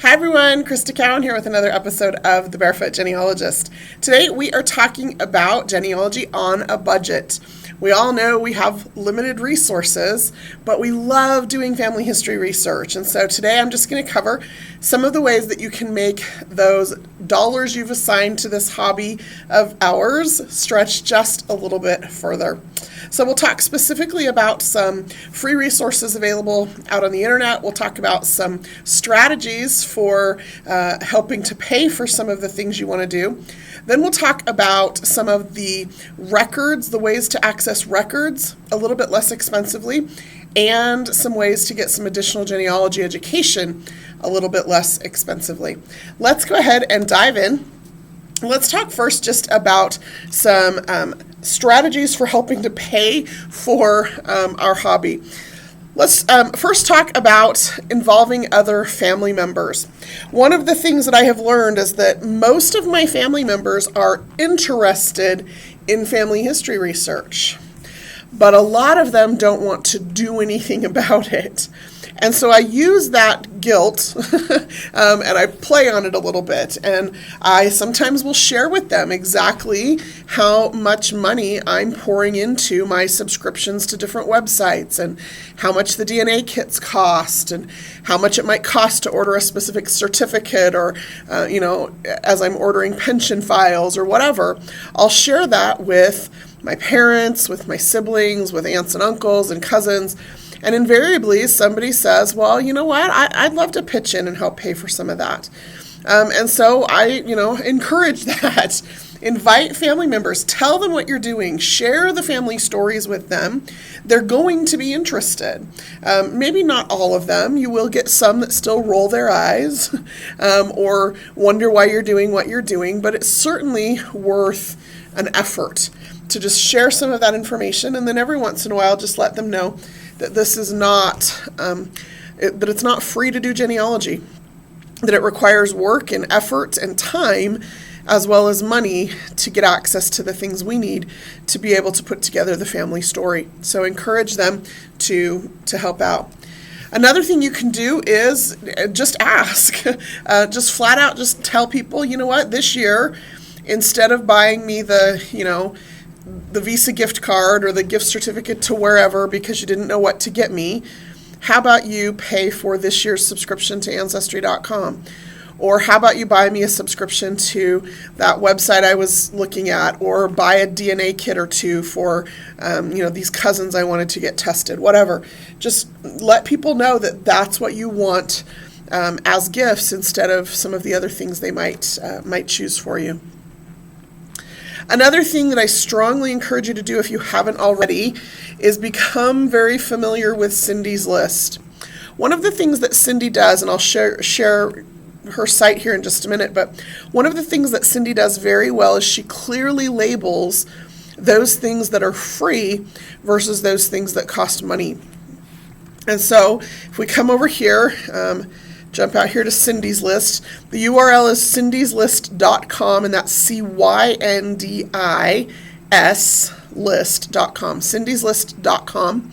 Hi everyone, Crista Cowan here with another episode of The Barefoot Genealogist. Today we are talking about genealogy on a budget. We all know we have limited resources, but we love doing family history research. And so today I'm just going to cover some of the ways that you can make those dollars you've assigned to this hobby of ours stretch just a little bit further. So we'll talk specifically about some free resources available out on the internet. We'll talk about some strategies for helping to pay for some of the things you want to do. Then we'll talk about some of the records, the ways to access records a little bit less expensively, and some ways to get some additional genealogy education a little bit less expensively. Let's go ahead and dive in. Let's talk first just about some strategies for helping to pay for our hobby. Let's first talk about involving other family members. One of the things that I have learned is that most of my family members are interested in family history research, but a lot of them don't want to do anything about it. And so I use that guilt and I play on it a little bit. And I sometimes will share with them exactly how much money I'm pouring into my subscriptions to different websites and how much the DNA kits cost and how much it might cost to order a specific certificate or, as I'm ordering pension files or whatever. I'll share that with my parents, with my siblings, with aunts and uncles and cousins. And invariably, somebody says, well, you know what, I'd love to pitch in and help pay for some of that. And so I, encourage that. Invite family members. Tell them what you're doing. Share the family stories with them. They're going to be interested. Maybe not all of them. You will get some that still roll their eyes or wonder why you're doing what you're doing. But it's certainly worth an effort to just share some of that information. And then every once in a while, just let them know that this is not, that it's not free to do genealogy, that it requires work and effort and time as well as money to get access to the things we need to be able to put together the family story. So encourage them to help out. Another thing you can do is just ask, just flat out, just tell people, you know what, this year, instead of buying me the Visa gift card or the gift certificate to wherever because you didn't know what to get me, how about you pay for this year's subscription to Ancestry.com? Or how about you buy me a subscription to that website I was looking at, or buy a DNA kit or two for, these cousins I wanted to get tested, whatever. Just let people know that that's what you want as gifts instead of some of the other things they might choose for you. Another thing that I strongly encourage you to do if you haven't already is become very familiar with Cindy's list. One of the things that Cindy does, and I'll share her site here in just a minute, but one of the things that Cindy does very well is she clearly labels those things that are free versus those things that cost money. And so if we come over here, jump out here to Cindy's list. The URL is cindyslist.com, and that's CYNDIS list.com, cindyslist.com.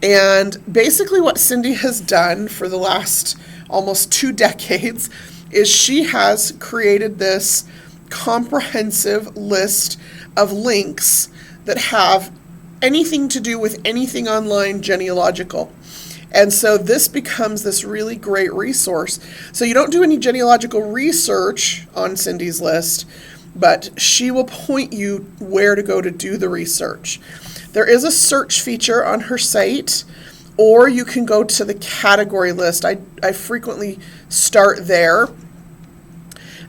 And basically what Cindy has done for the last almost 2 decades is she has created this comprehensive list of links that have anything to do with anything online genealogical. And so this becomes this really great resource. So you don't do any genealogical research on Cindy's list, but she will point you where to go to do the research. There is a search feature on her site, or you can go to the category list. I frequently start there.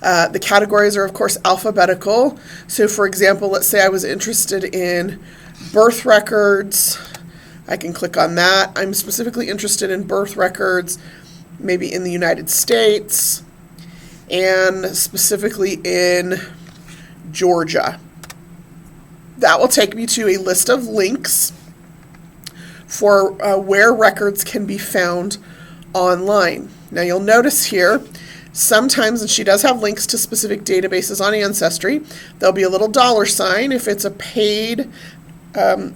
The categories are, of course, alphabetical. So, for example, let's say I was interested in birth records. I can click on that. I'm specifically interested in birth records, maybe in the United States, and specifically in Georgia. That will take me to a list of links for where records can be found online. Now you'll notice here, sometimes, and she does have links to specific databases on Ancestry, there'll be a little $sign if it's a paid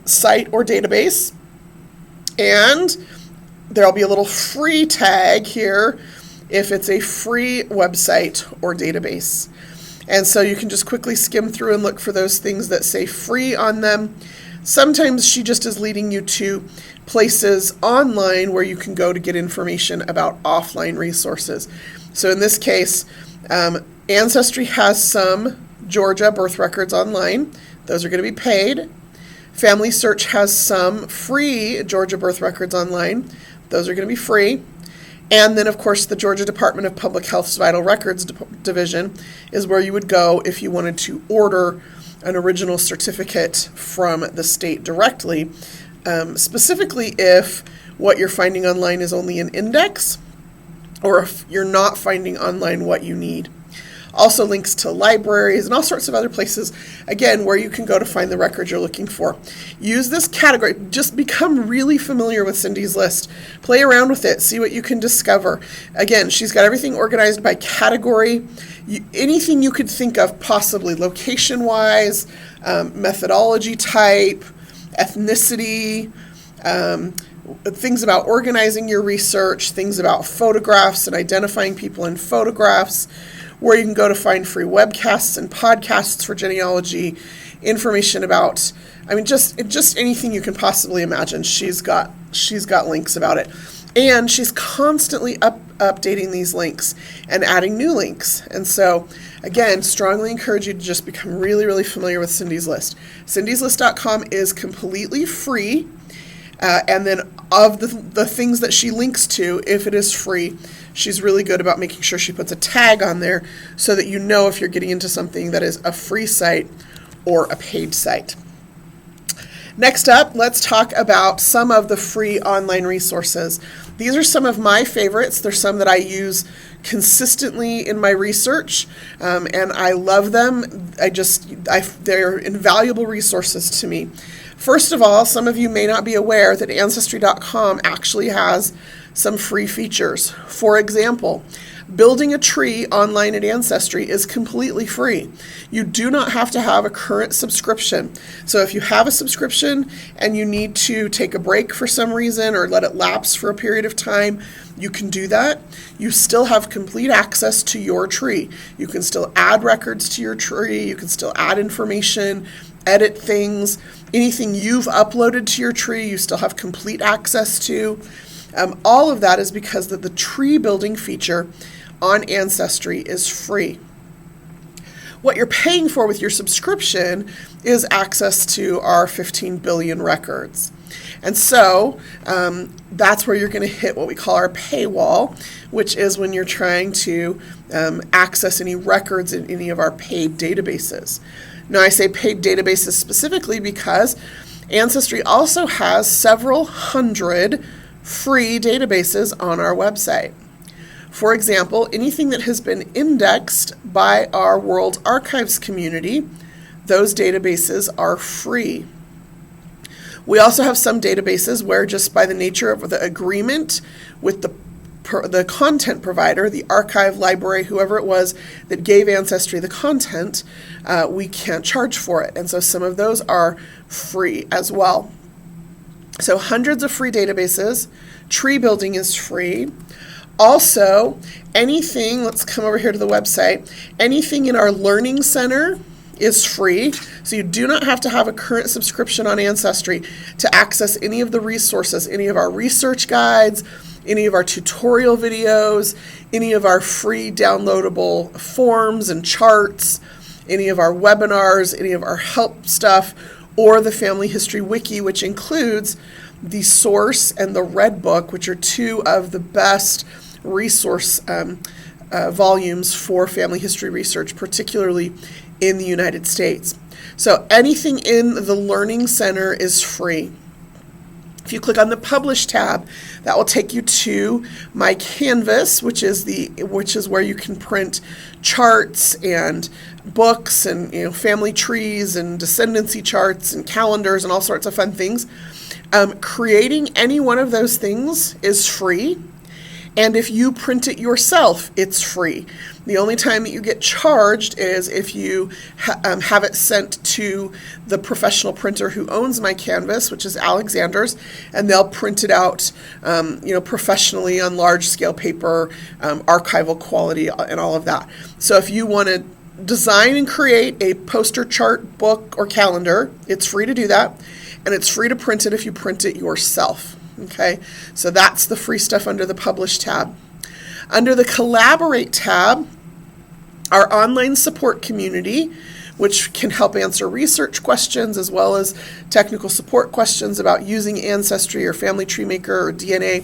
site or database. And there'll be a little free tag here if it's a free website or database. And so you can just quickly skim through and look for those things that say free on them. Sometimes she just is leading you to places online where you can go to get information about offline resources. So in this case, Ancestry has some Georgia birth records online. Those are going to be paid. Family Search has some free Georgia birth records online. Those are going to be free. And then, of course, the Georgia Department of Public Health's Vital Records Division is where you would go if you wanted to order an original certificate from the state directly, specifically if what you're finding online is only an index, or if you're not finding online what you need. Also links to libraries and all sorts of other places, again, where you can go to find the record you're looking for. Use this category. Just become really familiar with Cindy's list. Play around with it. See what you can discover. Again, she's got everything organized by category. Anything you could think of, possibly location-wise, methodology type, ethnicity, things about organizing your research, things about photographs and identifying people in photographs, where you can go to find free webcasts and podcasts for genealogy, information about, just anything you can possibly imagine. She's got links about it. And she's constantly updating these links and adding new links. And so, again, strongly encourage you to just become really, really familiar with Cindy's List. cindy'slist.com is completely free. And then of the things that she links to, if it is free, she's really good about making sure she puts a tag on there so that you know if you're getting into something that is a free site or a paid site. Next up, let's talk about some of the free online resources. These are some of my favorites. They're some that I use consistently in my research, and I love them. They're invaluable resources to me. First of all, some of you may not be aware that Ancestry.com actually has some free features. For example, building a tree online at Ancestry is completely free. You do not have to have a current subscription. So if you have a subscription and you need to take a break for some reason or let it lapse for a period of time, you can do that. You still have complete access to your tree. You can still add records to your tree. You can still add information, edit things. Anything you've uploaded to your tree, you still have complete access to. All of that is because the tree building feature on Ancestry is free. What you're paying for with your subscription is access to our 15 billion records. And so that's where you're going to hit what we call our paywall, which is when you're trying to access any records in any of our paid databases. Now, I say paid databases specifically because Ancestry also has several hundred free databases on our website. For example, anything that has been indexed by our World Archives community, those databases are free. We also have some databases where, just by the nature of the agreement with the content provider, the archive, library, whoever it was that gave Ancestry the content, we can't charge for it. And so some of those are free as well. So hundreds of free databases. Tree building is free. Also, anything, let's come over here to the website, anything in our Learning Center is free. So you do not have to have a current subscription on Ancestry to access any of the resources, any of our research guides, any of our tutorial videos, any of our free downloadable forms and charts, any of our webinars, any of our help stuff, or the Family History Wiki, which includes the Source and the Red Book, which are two of the best resource volumes for family history research, particularly in the United States. So anything in the Learning Center is free. If you click on the Publish tab, that will take you to my Canvas, which is where you can print charts and books and family trees and descendancy charts and calendars and all sorts of fun things. Creating any one of those things is free, And if you print it yourself, it's free. The only time that you get charged is if you have it sent to the professional printer who owns my canvas, which is Alexander's, and they'll print it out, professionally on large scale paper, archival quality, and all of that. So if you want to design and create a poster, chart, book, or calendar, it's free to do that, and it's free to print it if you print it yourself. Okay, so that's the free stuff under the Publish tab. Under the Collaborate tab, our online support community, which can help answer research questions as well as technical support questions about using Ancestry or Family Tree Maker or DNA.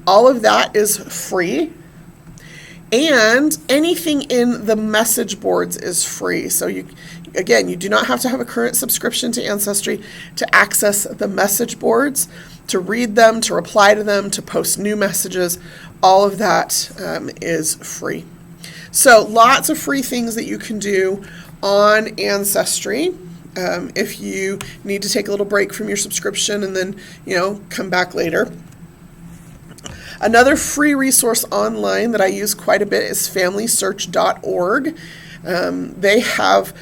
All of that is free. And anything in the message boards is free. So you do not have to have a current subscription to Ancestry to access the message boards, to read them, to reply to them, to post new messages. All of that is free. So lots of free things that you can do on Ancestry. If you need to take a little break from your subscription and then, come back later. Another free resource online that I use quite a bit is FamilySearch.org. They have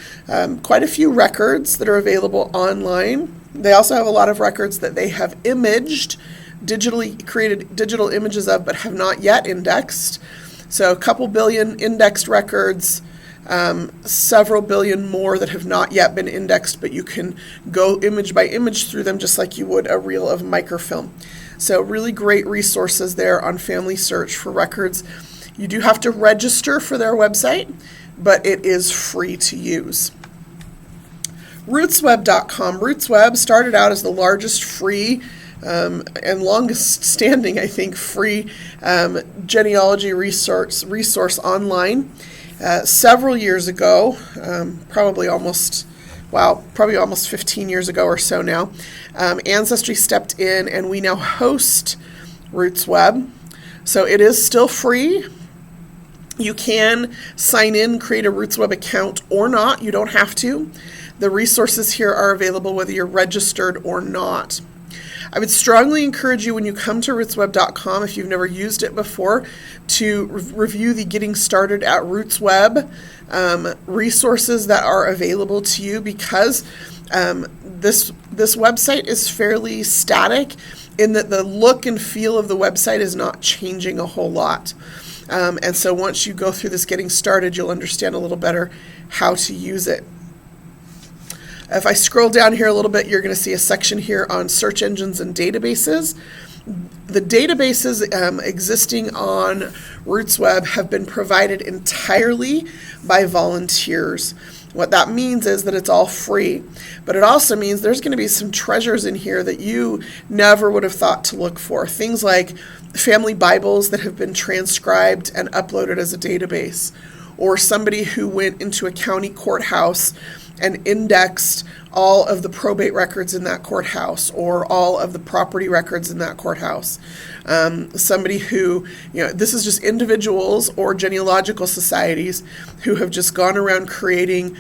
quite a few records that are available online. They also have a lot of records that they have imaged, digitally created digital images of, but have not yet indexed. So a couple billion indexed records, several billion more that have not yet been indexed, but you can go image by image through them just like you would a reel of microfilm. So really great resources there on Family Search for records. You do have to register for their website, but it is free to use. RootsWeb.com. RootsWeb started out as the largest free and longest standing, I think, free genealogy resource online. Several years ago, probably almost 15 years ago or so now, Ancestry stepped in and we now host RootsWeb. So it is still free. You can sign in, create a RootsWeb account or not. You don't have to. The resources here are available whether you're registered or not. I would strongly encourage you when you come to rootsweb.com, if you've never used it before, to review the Getting Started at RootsWeb resources that are available to you, because this website is fairly static in that the look and feel of the website is not changing a whole lot. And so once you go through this Getting Started, you'll understand a little better how to use it. If I scroll down here a little bit, you're going to see a section here on search engines and databases. The databases existing on RootsWeb have been provided entirely by volunteers. What that means is that it's all free, but it also means there's going to be some treasures in here that you never would have thought to look for. Things like family Bibles that have been transcribed and uploaded as a database, or somebody who went into a county courthouse and indexed all of the probate records in that courthouse or all of the property records in that courthouse. Somebody who, this is just individuals or genealogical societies who have just gone around creating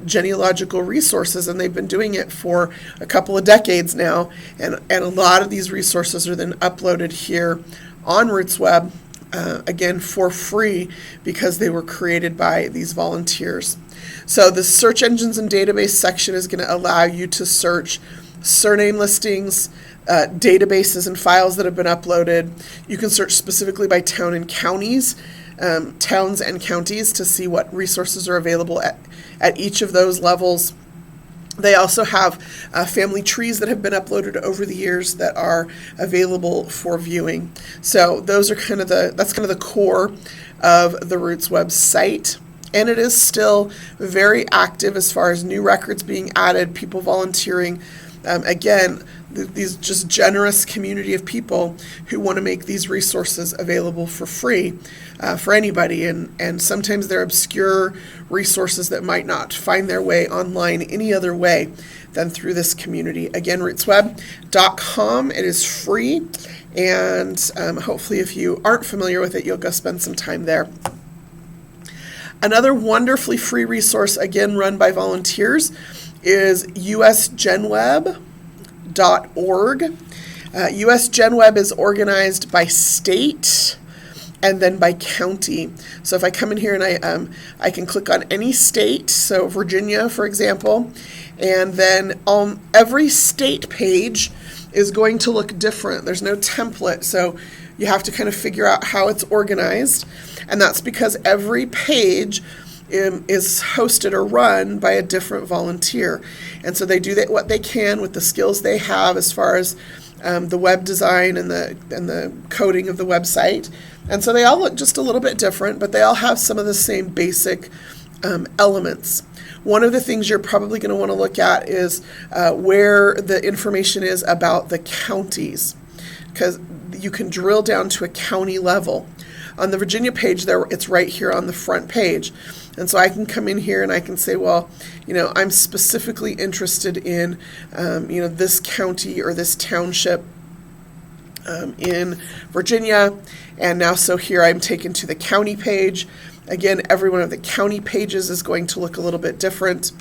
genealogical resources, and they've been doing it for a couple of decades now. And a lot of these resources are then uploaded here on RootsWeb, again, for free, because they were created by these volunteers. So the search engines and database section is going to allow you to search surname listings, databases and files that have been uploaded. You can search specifically by town and counties, towns and counties, to see what resources are available at each of those levels. They also have family trees that have been uploaded over the years that are available for viewing. So those are that's kind of the core of the RootsWeb site. And it is still very active as far as new records being added, people volunteering. Again, these just generous community of people who want to make these resources available for free for anybody. And sometimes they're obscure resources that might not find their way online any other way than through this community. Again, rootsweb.com. It is free. And hopefully if you aren't familiar with it, you'll go spend some time there. Another wonderfully free resource, again run by volunteers, is USGenWeb.org. USGenWeb is organized by state and then by county. So if I come in here and I can click on any state, so Virginia, for example, and then every state page is going to look different. There's no template, so you have to kind of figure out how it's organized, and that's because every page is hosted or run by a different volunteer, and so they do what they can with the skills they have as far as the web design and the coding of the website, and so they all look just a little bit different, but they all have some of the same basic elements. One of the things you're probably going to want to look at is where the information is about the counties, because you can drill down to a county level. On the Virginia page, it's right here on the front page. And so I can come in here and I can say, well, I'm specifically interested in, this county or this township in Virginia. And now, so here I'm taken to the county page. Again, every one of the county pages is going to look a little bit different,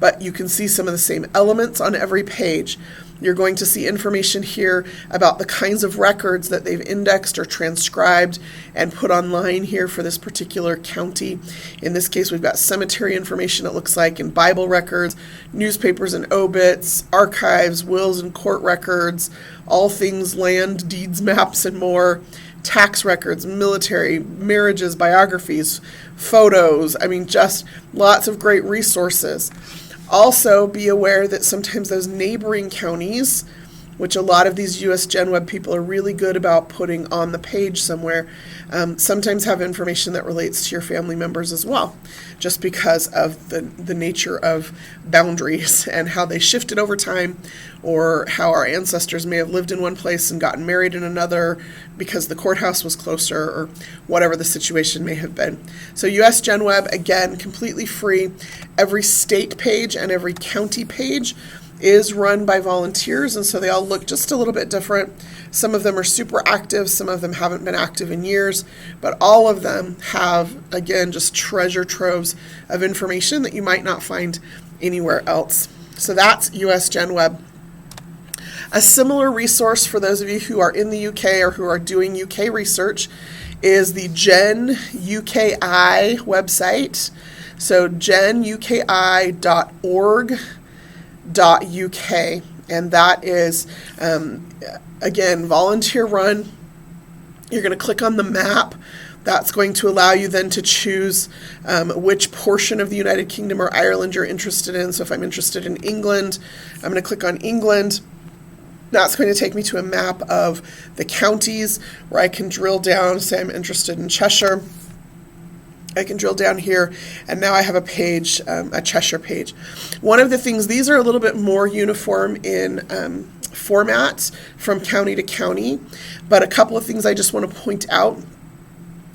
but you can see some of the same elements on every page. You're going to see information here about the kinds of records that they've indexed or transcribed and put online here for this particular county. In this case, we've got cemetery information, it looks like, and Bible records, newspapers and obits, archives, wills and court records, all things land, deeds, maps, and more, tax records, military, marriages, biographies, photos. Just lots of great resources. Also, be aware that sometimes those neighboring counties, which a lot of these USGenWeb people are really good about putting on the page somewhere, sometimes have information that relates to your family members as well, just because of the nature of boundaries and how they shifted over time, or how our ancestors may have lived in one place and gotten married in another because the courthouse was closer, or whatever the situation may have been. So USGenWeb, again, completely free. Every state page and every county page is run by volunteers, and so they all look just a little bit different. Some of them are super active, some of them haven't been active in years, but all of them have, again, just treasure troves of information that you might not find anywhere else. So that's USGenWeb. A similar resource for those of you who are in the UK or who are doing UK research is the GenUKI website. So genuki.org.uk, and that is, again, volunteer run. You're going to click on the map. That's going to allow you then to choose which portion of the United Kingdom or Ireland you're interested in. So if I'm interested in England, I'm going to click on England. That's going to take me to a map of the counties where I can drill down. Say I'm interested in Cheshire. I can drill down here, and now I have a page, a Cheshire page. One of the things, these are a little bit more uniform in format from county to county, but a couple of things I just want to point out.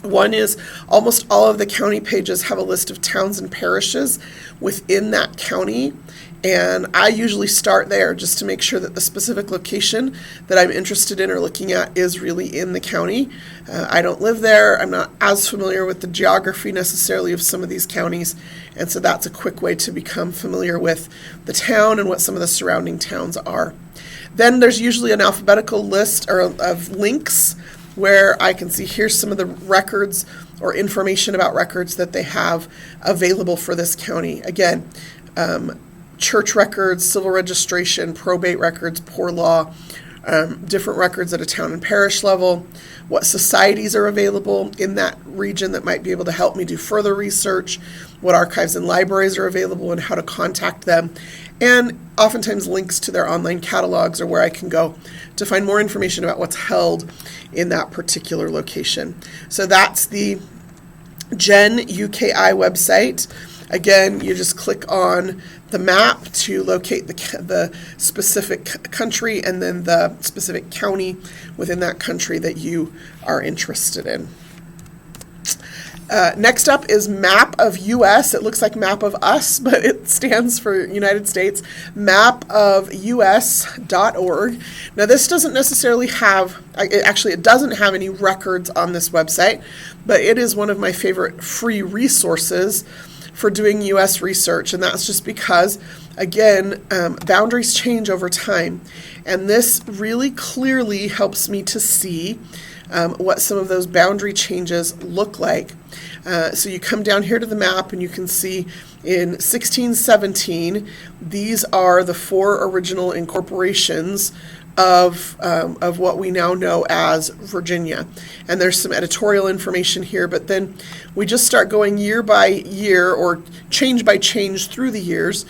One is almost all of the county pages have a list of towns and parishes within that county, and I usually start there just to make sure that the specific location that I'm interested in or looking at is really in the county. I don't live there. I'm not as familiar with the geography necessarily of some of these counties, and so that's a quick way to become familiar with the town and what some of the surrounding towns are. Then there's usually an alphabetical list of links where I can see here's some of the records or information about records that they have available for this county. Again, church records, civil registration, probate records, poor law, different records at a town and parish level, what societies are available in that region that might be able to help me do further research, what archives and libraries are available and how to contact them, and oftentimes links to their online catalogs or where I can go to find more information about what's held in that particular location. So that's the GenUKI website. Again, you just click on the map to locate the specific country and then the specific county within that country that you are interested in. Next up is Map of US. It looks like Map of Us, but it stands for United States. Mapofus.org. Now, this doesn't necessarily have, it doesn't have any records on this website, but it is one of my favorite free resources for doing U.S. research, and that's just because, again, boundaries change over time, and this really clearly helps me to see what some of those boundary changes look like. So you come down here to the map and you can see in 1617, these are the 4 original incorporations of what we now know as Virginia. And there's some editorial information here, but then we just start going year by year or change by change through the years.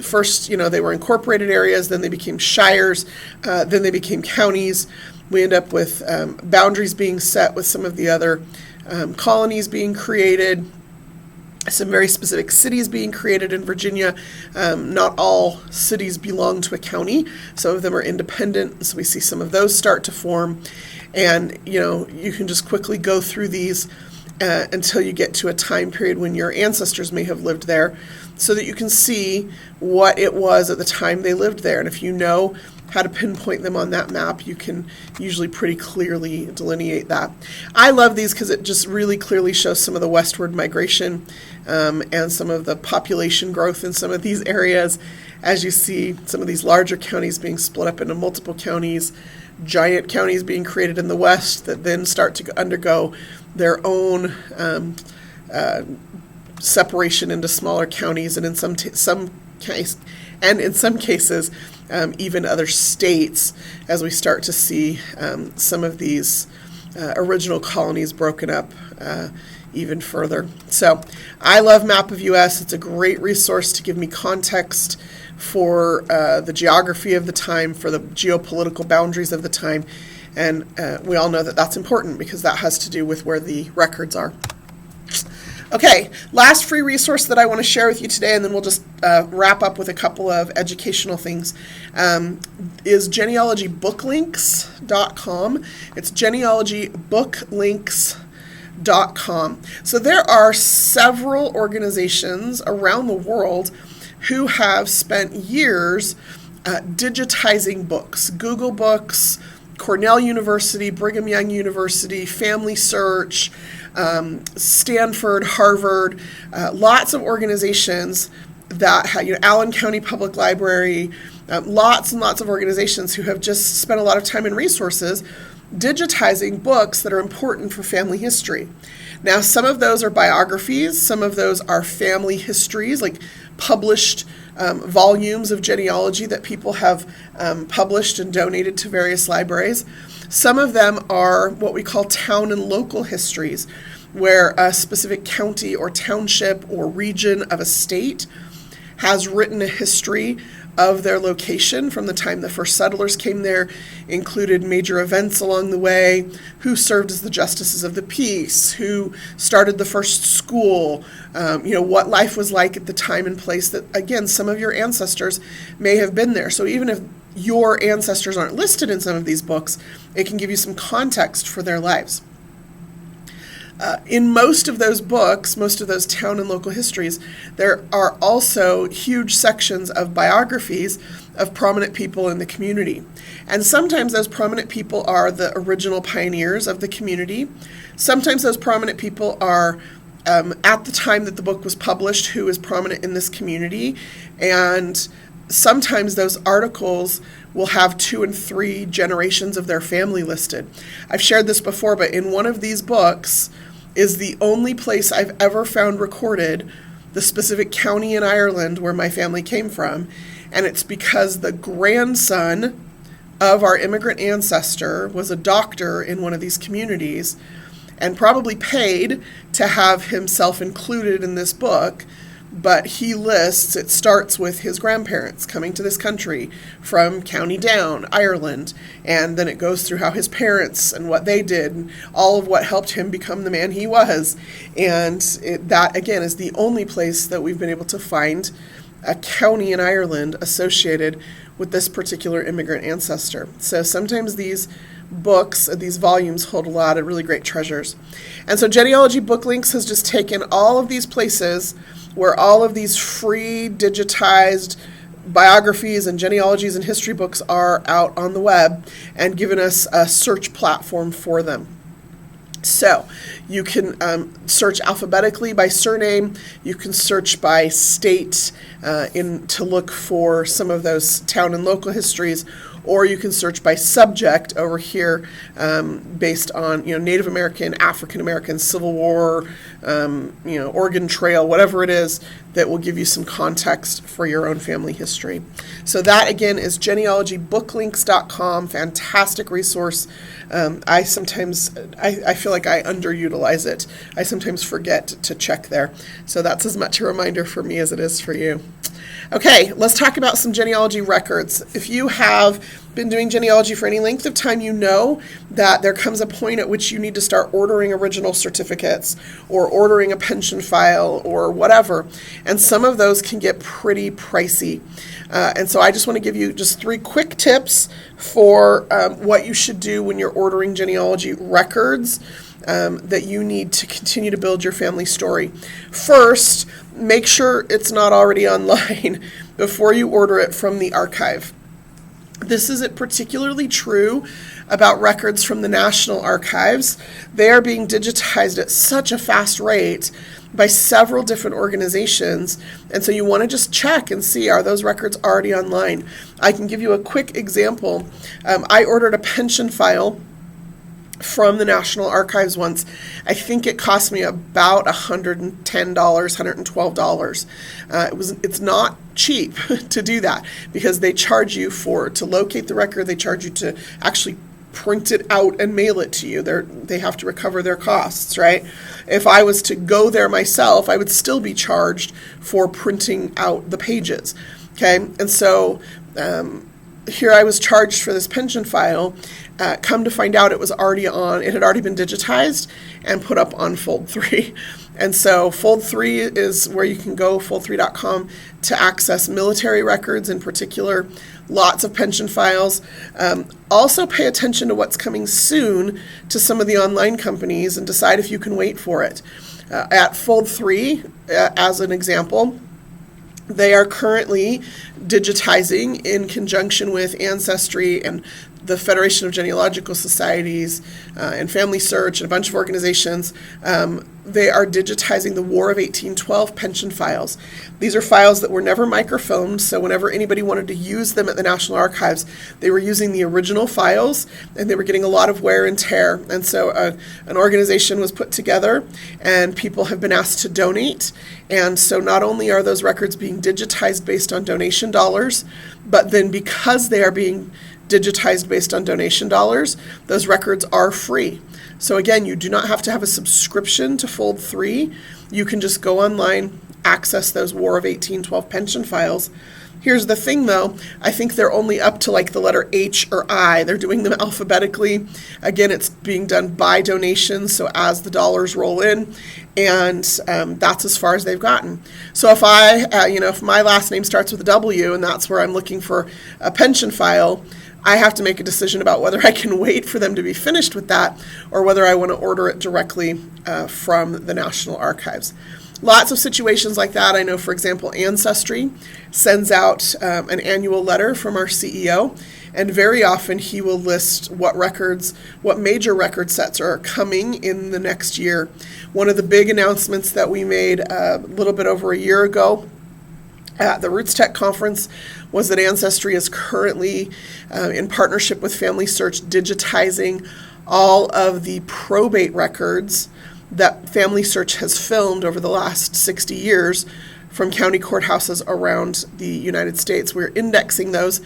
First, they were incorporated areas, then they became shires, then they became counties. We end up with boundaries being set with some of the other colonies being created, some very specific cities being created in Virginia. Not all cities belong to a county. Some of them are independent, so we see some of those start to form. And, you can just quickly go through these until you get to a time period when your ancestors may have lived there, so that you can see what it was at the time they lived there. And if you know how to pinpoint them on that map, you can usually pretty clearly delineate that. I love these because it just really clearly shows some of the westward migration and some of the population growth in some of these areas. As you see, some of these larger counties being split up into multiple counties, giant counties being created in the west that then start to undergo their own separation into smaller counties, and in some cases, even other states, as we start to see some of these original colonies broken up even further. So I love Map of US. It's a great resource to give me context for the geography of the time, for the geopolitical boundaries of the time. And we all know that that's important because that has to do with where the records are. Okay, last free resource that I want to share with you today, and then we'll just wrap up with a couple of educational things, is genealogybooklinks.com. It's genealogybooklinks.com. So there are several organizations around the world who have spent years digitizing books. Google Books, Cornell University, Brigham Young University, Family Search, Stanford, Harvard, lots of organizations that have, Allen County Public Library, lots and lots of organizations who have just spent a lot of time and resources digitizing books that are important for family history. Now, some of those are biographies, some of those are family histories, like published volumes of genealogy that people have published and donated to various libraries. Some of them are what we call town and local histories, where a specific county or township or region of a state has written a history of their location from the time the first settlers came there, included major events along the way, who served as the justices of the peace, who started the first school, what life was like at the time and place that, again, some of your ancestors may have been there. So even if your ancestors aren't listed in some of these books, it can give you some context for their lives. In most of those books, most of those town and local histories, there are also huge sections of biographies of prominent people in the community. And sometimes those prominent people are the original pioneers of the community. Sometimes those prominent people are, at the time that the book was published, who is prominent in this community. And sometimes those articles will have 2 and 3 generations of their family listed. I've shared this before, but in one of these books is the only place I've ever found recorded the specific county in Ireland where my family came from. And it's because the grandson of our immigrant ancestor was a doctor in one of these communities and probably paid to have himself included in this book. But he lists, it starts with his grandparents coming to this country from County Down, Ireland, and then it goes through how his parents and what they did, and all of what helped him become the man he was. And that, again, is the only place that we've been able to find a county in Ireland associated with this particular immigrant ancestor. So sometimes these books, these volumes, hold a lot of really great treasures. And so Genealogy Book Links has just taken all of these places where all of these free digitized biographies and genealogies and history books are out on the web and given us a search platform for them. So you can search alphabetically by surname. You can search by state to look for some of those town and local histories, or you can search by subject over here, based on, Native American, African American, Civil War, Oregon Trail, whatever it is that will give you some context for your own family history. So that, again, is genealogybookllinks.com. Fantastic resource. I feel like I underutilize it. I sometimes forget to check there. So that's as much a reminder for me as it is for you. Okay, let's talk about some genealogy records. If you have been doing genealogy for any length of time, you know that there comes a point at which you need to start ordering original certificates or ordering a pension file or whatever. And some of those can get pretty pricey. And so I just want to give you just 3 quick tips for what you should do when you're ordering genealogy records that you need to continue to build your family story. First, make sure it's not already online before you order it from the archive. This isn't particularly true about records from the National Archives. They are being digitized at such a fast rate by several different organizations, and so you want to just check and see, are those records already online? I can give you a quick example. I ordered a pension file from the National Archives once. I think it cost me about $110, $112. It's not cheap to do that, because they charge you to locate the record. They charge you to actually print it out and mail it to you. They have to recover their costs, right? If I was to go there myself, I would still be charged for printing out the pages. Okay, and so here I was charged for this pension file. Come to find out, it had already been digitized and put up on Fold 3. And so Fold 3 is where you can go, fold3.com, to access military records in particular, lots of pension files. Also pay attention to what's coming soon to some of the online companies and decide if you can wait for it. At Fold 3, as an example, they are currently digitizing in conjunction with Ancestry and the Federation of Genealogical Societies and Family Search and a bunch of organizations. They are digitizing the War of 1812 pension files. These are files that were never microfilmed, so whenever anybody wanted to use them at the National Archives, they were using the original files, and they were getting a lot of wear and tear. And so an organization was put together, and people have been asked to donate. And so not only are those records being digitized based on donation dollars, but then because they are being digitized based on donation dollars, those records are free. So again, you do not have to have a subscription to Fold 3. You can just go online, access those War of 1812 pension files. Here's the thing, though. I think they're only up to like the letter H or I. They're doing them alphabetically. Again, it's being done by donation, so as the dollars roll in, and that's as far as they've gotten. So if if my last name starts with a W and that's where I'm looking for a pension file, I have to make a decision about whether I can wait for them to be finished with that or whether I want to order it directly from the National Archives. Lots of situations like that. I know, for example, Ancestry sends out an annual letter from our CEO, and very often he will list what major record sets are coming in the next year. One of the big announcements that we made a little bit over a year ago at the Roots Tech conference was that Ancestry is currently, in partnership with Family Search, digitizing all of the probate records that Family Search has filmed over the last 60 years from county courthouses around the United States. We're indexing those,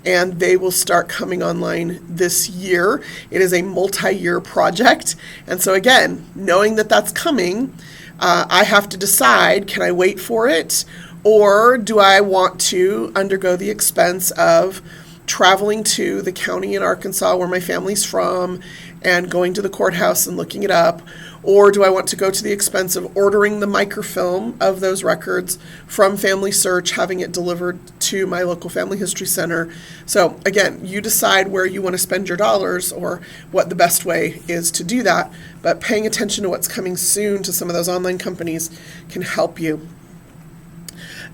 and they will start coming online this year. It is a multi-year project. And so again, knowing that that's coming, I have to decide, can I wait for it? Or do I want to undergo the expense of traveling to the county in Arkansas where my family's from and going to the courthouse and looking it up? Or do I want to go to the expense of ordering the microfilm of those records from Family Search, having it delivered to my local family history center? So again, you decide where you want to spend your dollars or what the best way is to do that. But paying attention to what's coming soon to some of those online companies can help you.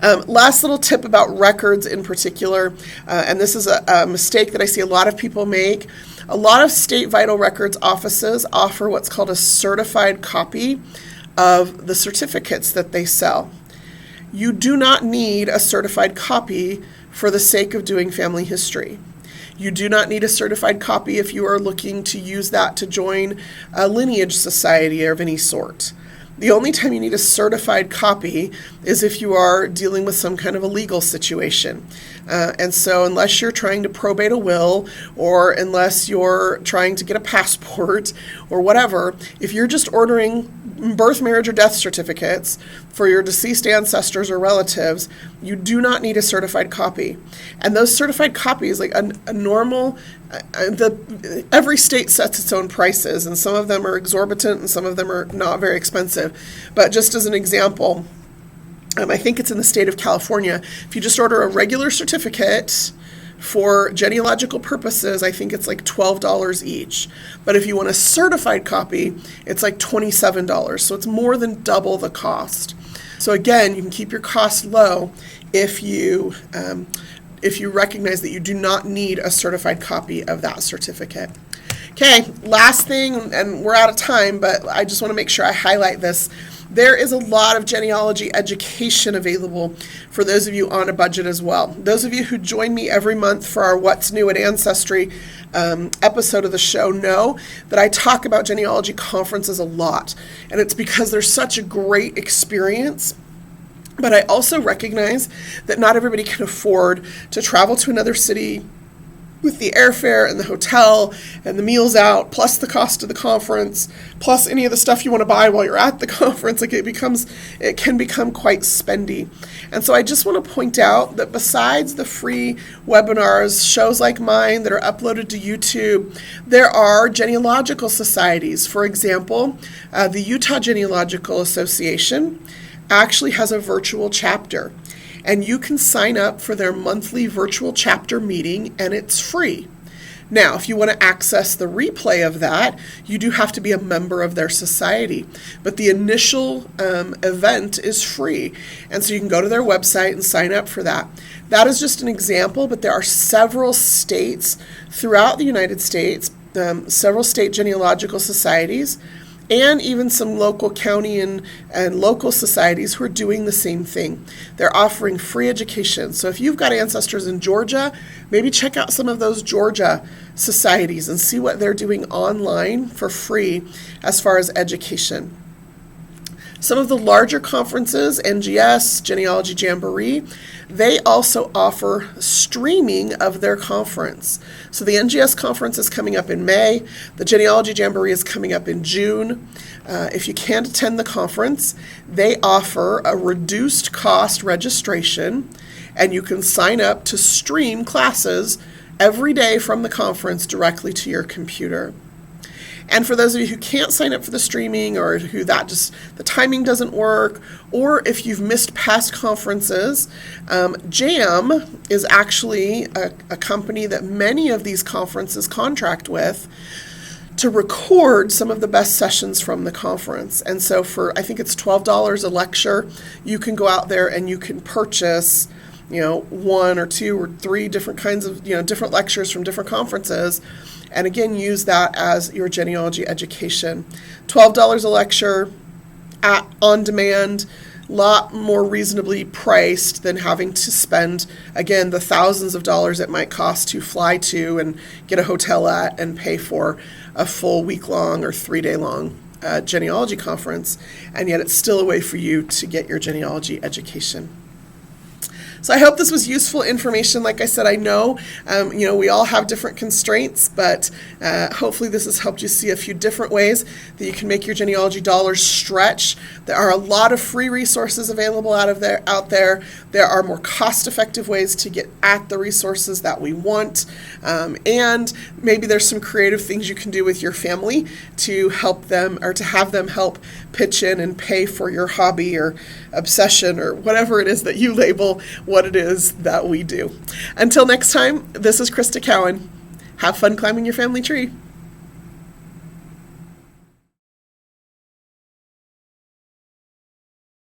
Last little tip about records in particular, and this is a mistake that I see a lot of people make. A lot of state vital records offices offer what's called a certified copy of the certificates that they sell. You do not need a certified copy for the sake of doing family history. You do not need a certified copy if you are looking to use that to join a lineage society of any sort. The only time you need a certified copy is if you are dealing with some kind of a legal situation. And so unless you're trying to probate a will, or unless you're trying to get a passport or whatever, if you're just ordering birth, marriage, or death certificates for your deceased ancestors or relatives, you do not need a certified copy. And those certified copies, like a normal, every state sets its own prices, and some of them are exorbitant and some of them are not very expensive. But just as an example, I think it's in the state of California, if you just order a regular certificate for genealogical purposes, I think it's like $12 each. But if you want a certified copy, it's like $27. So it's more than double the cost. So again, you can keep your costs low if you recognize that you do not need a certified copy of that certificate. Okay, last thing, and we're out of time, but I just want to make sure I highlight this. There is a lot of genealogy education available for those of you on a budget as well. Those of you who join me every month for our What's New at Ancestry episode of the show know that I talk about genealogy conferences a lot, and it's because they're such a great experience. But I also recognize that not everybody can afford to travel to another city with the airfare and the hotel and the meals out, plus the cost of the conference, plus any of the stuff you want to buy while you're at the conference. Like it can become quite spendy. And so I just want to point out that besides the free webinars, shows like mine that are uploaded to YouTube, there are genealogical societies. For example, the Utah Genealogical Association actually has a virtual chapter. And you can sign up for their monthly virtual chapter meeting, and it's free. Now, if you want to access the replay of that, you do have to be a member of their society. But the initial event is free. And so you can go to their website and sign up for that. That is just an example, but there are several states throughout the United States, several state genealogical societies, and even some local county and local societies who are doing the same thing. They're offering free education. So if you've got ancestors in Georgia, maybe check out some of those Georgia societies and see what they're doing online for free as far as education. Some of the larger conferences, NGS, Genealogy Jamboree, they also offer streaming of their conference. So the NGS conference is coming up in May. The Genealogy Jamboree is coming up in June. If you can't attend the conference, they offer a reduced cost registration, and you can sign up to stream classes every day from the conference directly to your computer. And for those of you who can't sign up for the streaming, or who the timing doesn't work, or if you've missed past conferences, JAM is actually a company that many of these conferences contract with to record some of the best sessions from the conference. And so for, I think it's $12 a lecture, you can go out there and you can purchase one or two or three different kinds of, different lectures from different conferences, and again, use that as your genealogy education. $12 a lecture, on demand, a lot more reasonably priced than having to spend, again, the thousands of dollars it might cost to fly to and get a hotel at and pay for a full week-long or 3-day-long genealogy conference, and yet it's still a way for you to get your genealogy education. So I hope this was useful information. Like I said, I know, we all have different constraints, but hopefully this has helped you see a few different ways that you can make your genealogy dollars stretch. There are a lot of free resources available out there. There are more cost-effective ways to get at the resources that we want, and maybe there's some creative things you can do with your family to help them, or to have them help pitch in and pay for your hobby or obsession or whatever it is that you label what it is that we do. Until next time, this is Crista Cowan. Have fun climbing your family tree.